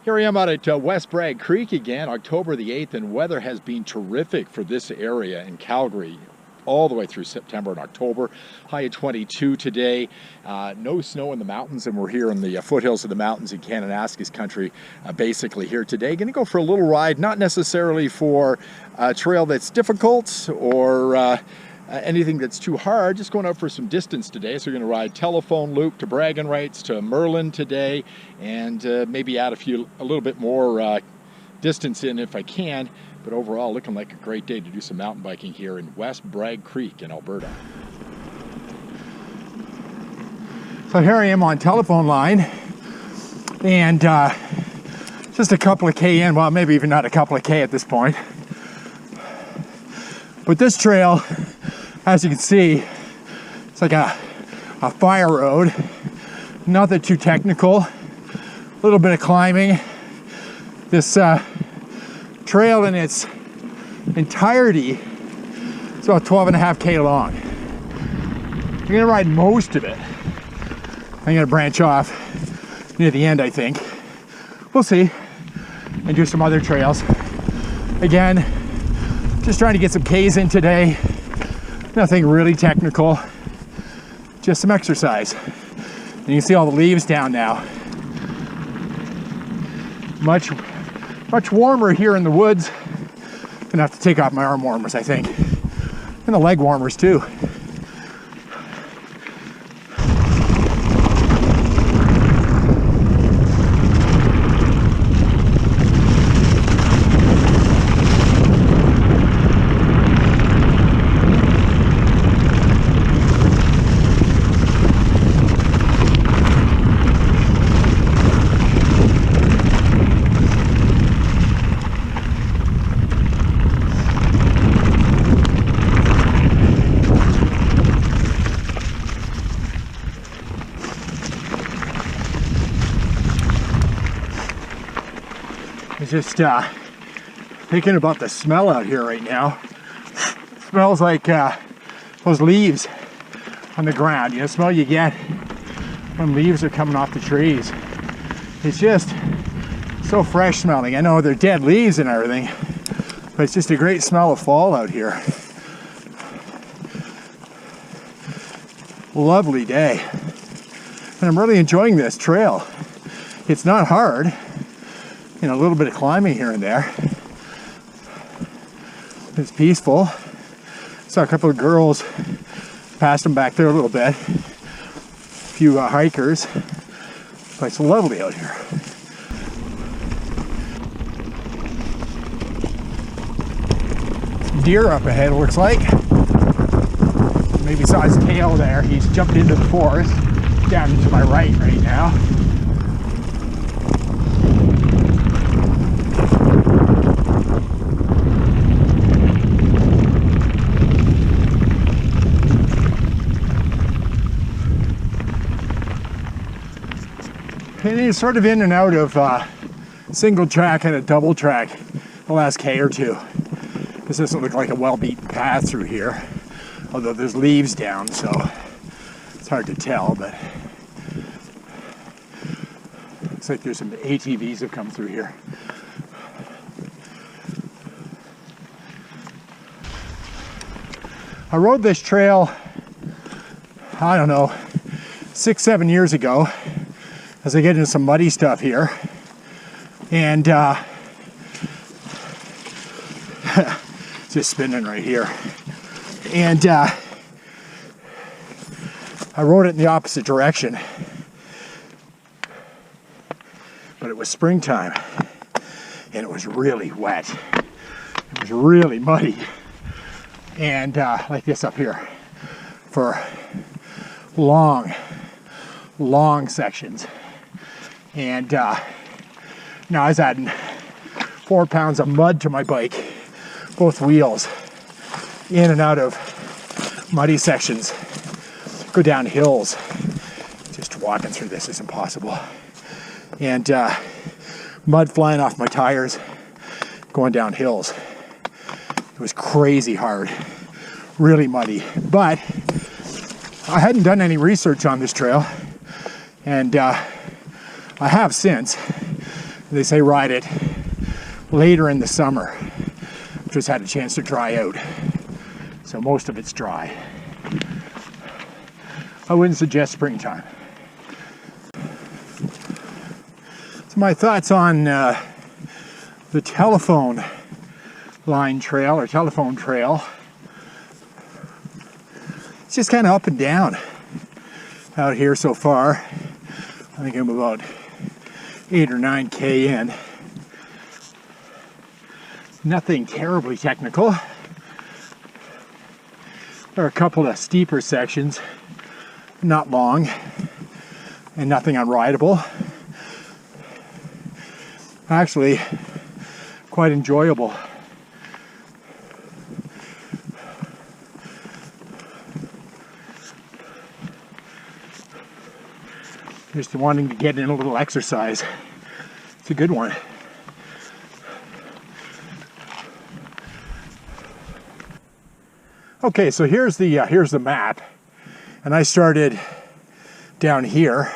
Here I am out at West Bragg Creek again, October the 8th, and weather has been terrific for this area in Calgary all the way through September and October. High of 22 today. No snow in the mountains, and we're here in the foothills of the mountains in Kananaskis country basically here today. Going to go for a little ride, not necessarily for a trail that's difficult or anything that's too hard, just going out for some distance today. So we're going to ride telephone loop to Braggin rights to Merlin today, and maybe add a little bit more distance in if I can. But overall, looking like a great day to do some mountain biking here in West Bragg Creek in Alberta. So here I am on telephone line, and just a couple of K in, well, maybe even not a couple of K at this point. But this trail, as you can see, it's like a fire road. Nothing too technical. A little bit of climbing. This trail in its entirety is about 12.5 K long. I'm gonna ride most of it. I'm gonna branch off near the end, I think. We'll see. And do some other trails. Again, just trying to get some Ks in today. Nothing really technical, just some exercise. And you can see all the leaves down now. Much warmer here in the woods. Gonna have to take off my arm warmers, I think. And the leg warmers too. Just thinking about the smell out here right now. It smells like those leaves on the ground. You know, the smell you get when leaves are coming off the trees. It's just so fresh smelling. I know they're dead leaves and everything, but it's just a great smell of fall out here. Lovely day. And I'm really enjoying this trail. It's not hard. You know, a little bit of climbing here and there. It's peaceful. Saw a couple of girls, passed them back there a little bit. A few hikers. But it's lovely out here. Deer up ahead, it looks like. Maybe saw his tail there. He's jumped into the forest. Down to my right now. And it's sort of in and out of single track and a double track the last K or two. This doesn't look like a well-beaten path through here, although there's leaves down, so it's hard to tell, but looks like there's some ATVs have come through here. I rode this trail, I don't know, 6-7 years ago, as I get into some muddy stuff here, and just spinning right here, and I rode it in the opposite direction, but it was springtime, and it was really wet. It was really muddy, and like this up here, for long sections. And now I was adding 4 pounds of mud to my bike, both wheels, in and out of muddy sections, go down hills. Just walking through this is impossible. And mud flying off my tires, going down hills. It was crazy hard, really muddy. But I hadn't done any research on this trail, and I have since. They say ride it later in the summer. Just had a chance to dry out. So most of it's dry. I wouldn't suggest springtime. So my thoughts on the telephone line trail or telephone trail. It's just kind of up and down out here so far. I think I'm about 8 or 9K in. Nothing terribly technical. There are a couple of steeper sections, not long, and nothing unrideable. Actually, quite enjoyable. Just wanting to get in a little exercise. It's a good one. Okay, so here's the map, and I started down here.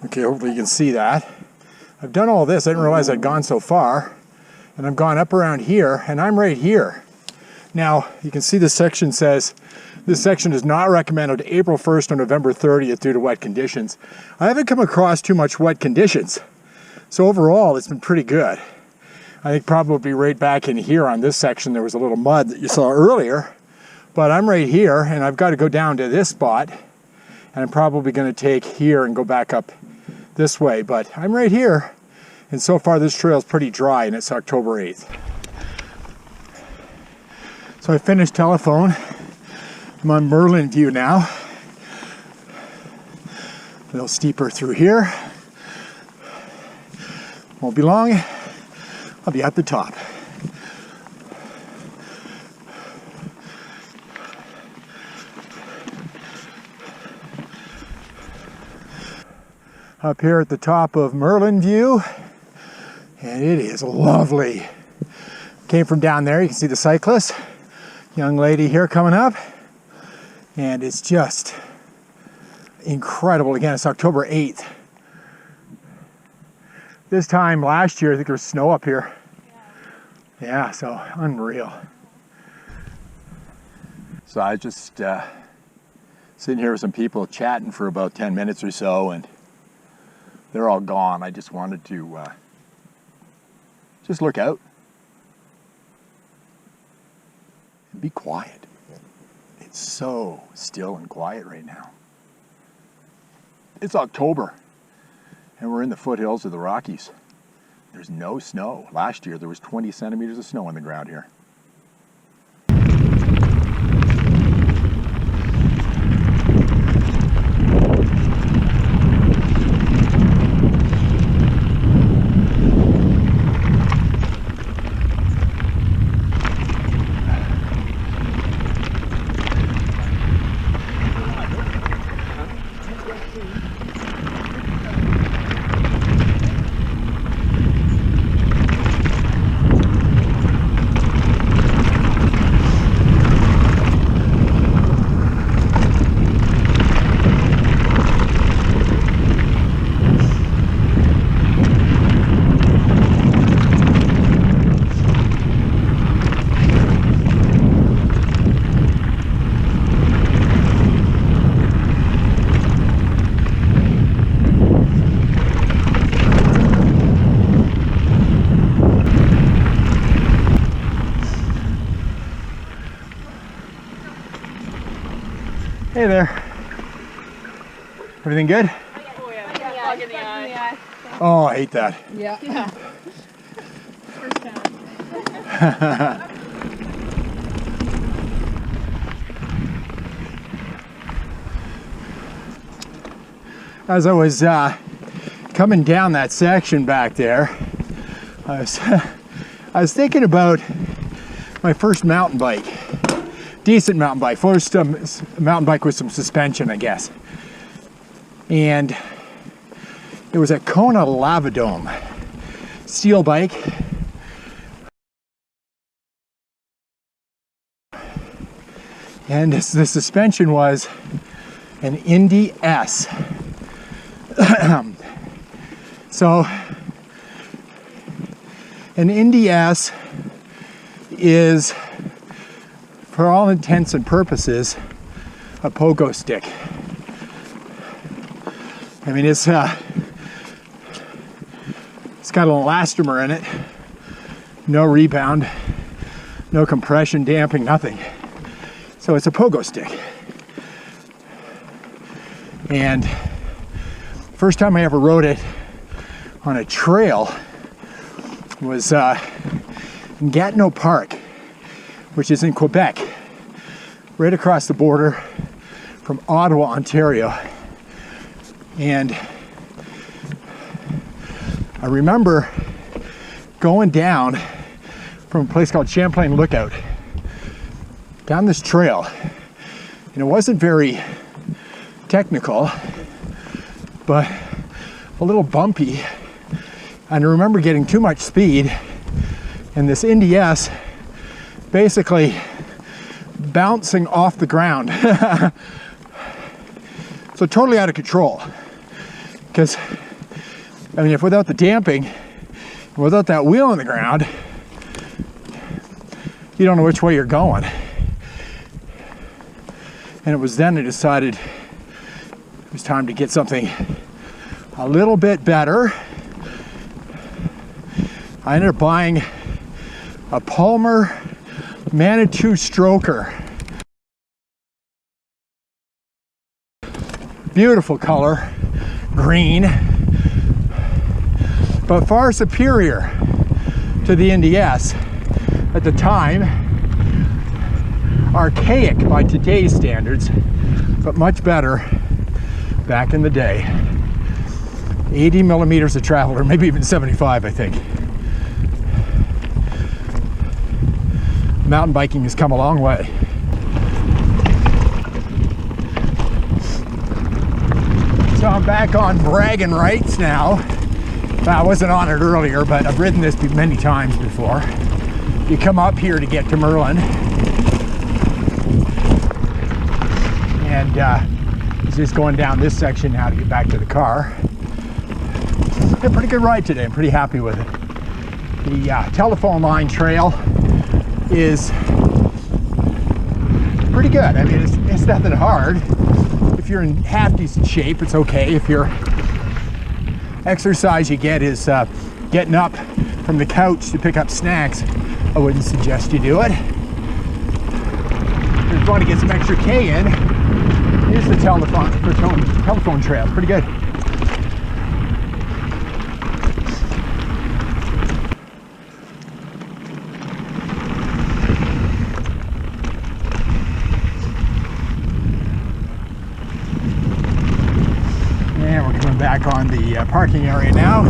Okay, hopefully you can see that. I've done all this. I didn't realize I'd gone so far, and I've gone up around here, and I'm right here. Now you can see this section says this section is not recommended April 1st or November 30th due to wet conditions. I haven't come across too much wet conditions, so overall it's been pretty good. I think probably right back in here on this section there was a little mud that you saw earlier. But I'm right here, and I've got to go down to this spot, and I'm probably going to take here and go back up this way. But I'm right here, and so far this trail is pretty dry, and it's October 8th. So I finished telephone. I'm on Merlin View now. A little steeper through here. Won't be long. I'll be at the top. Up here at the top of Merlin View, and it is lovely. Came from down there, you can see the cyclist, young lady here coming up, and it's just incredible. Again, it's October 8th. This time last year, I think there was snow up here. Yeah, so unreal. So I was just sitting here with some people chatting for about 10 minutes or so, and they're all gone. I just wanted to just look out and be quiet. It's so still and quiet right now. It's October, and we're in the foothills of the Rockies. There's no snow. Last year there was 20 centimeters of snow on the ground here. Hey there. Everything good? Oh yeah, bug in the eye. Oh, I hate that. Yeah. First time. As I was coming down that section back there, I was thinking about my first mountain bike. Decent mountain bike, first mountain bike with some suspension, I guess. And it was a Kona Lavadome steel bike. And the suspension was an Indy S. So An NDS is, for all intents and purposes, a pogo stick. I mean, it's got an elastomer in it, no rebound, no compression, damping, nothing. So it's a pogo stick. And first time I ever rode it on a trail was in Gatineau Park, which is in Quebec, right across the border from Ottawa, Ontario. And I remember going down from a place called Champlain Lookout, down this trail, and it wasn't very technical, but a little bumpy. And I remember getting too much speed, and this NDS basically bouncing off the ground. So totally out of control. Because, I mean, if without the damping, without that wheel on the ground, you don't know which way you're going. And it was then I decided it was time to get something a little bit better. I ended up buying a Palmer Manitou Stroker. Beautiful color, green, but far superior to the NDS at the time. Archaic by today's standards, but much better back in the day. 80 millimeters of travel, or maybe even 75, I think. Mountain biking has come a long way. So I'm back on Braggin rights now. I wasn't on it earlier, but I've ridden this many times before. You come up here to get to Merlin, and it's just going down this section now to get back to the car. A pretty good ride today. I'm pretty happy with it. The telephone line trail is pretty good. I mean, it's nothing hard. If you're in half decent shape, it's okay. If your exercise you get is getting up from the couch to pick up snacks, I wouldn't suggest you do it. If you want to get some extra K in, here's the telephone trail. Pretty good. Back on the parking area now.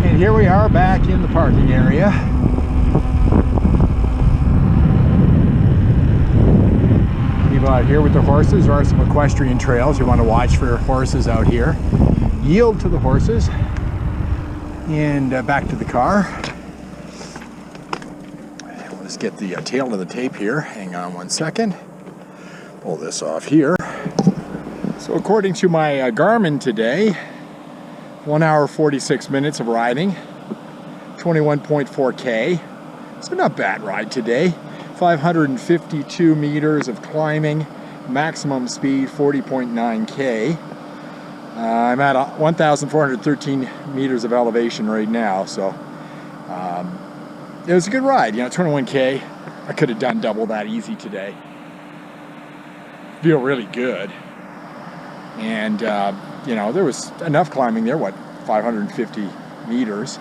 And here we are back in the parking area. Out here with the horses. There are some equestrian trails you want to watch for horses out here. Yield to the horses, and back to the car. Let's get the tail of the tape here. Hang on one second. Pull this off here. So according to my Garmin today, 1 hour 46 minutes of riding, 21.4K. So not bad ride today. 552 meters of climbing, maximum speed 40.9K. I'm at 1,413 meters of elevation right now, so it was a good ride. You know, 21K. I could have done double that easy today. Feel really good. And you know, there was enough climbing there. What, 550 meters?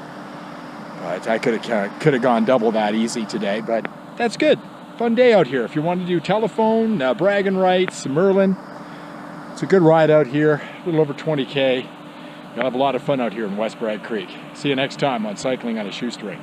But I could have gone double that easy today. But that's good. Fun day out here. If you want to do telephone, Braggin rights, Merlin, it's a good ride out here. A little over 20K. You'll have a lot of fun out here in West Bragg Creek. See you next time on Cycling on a Shoestring.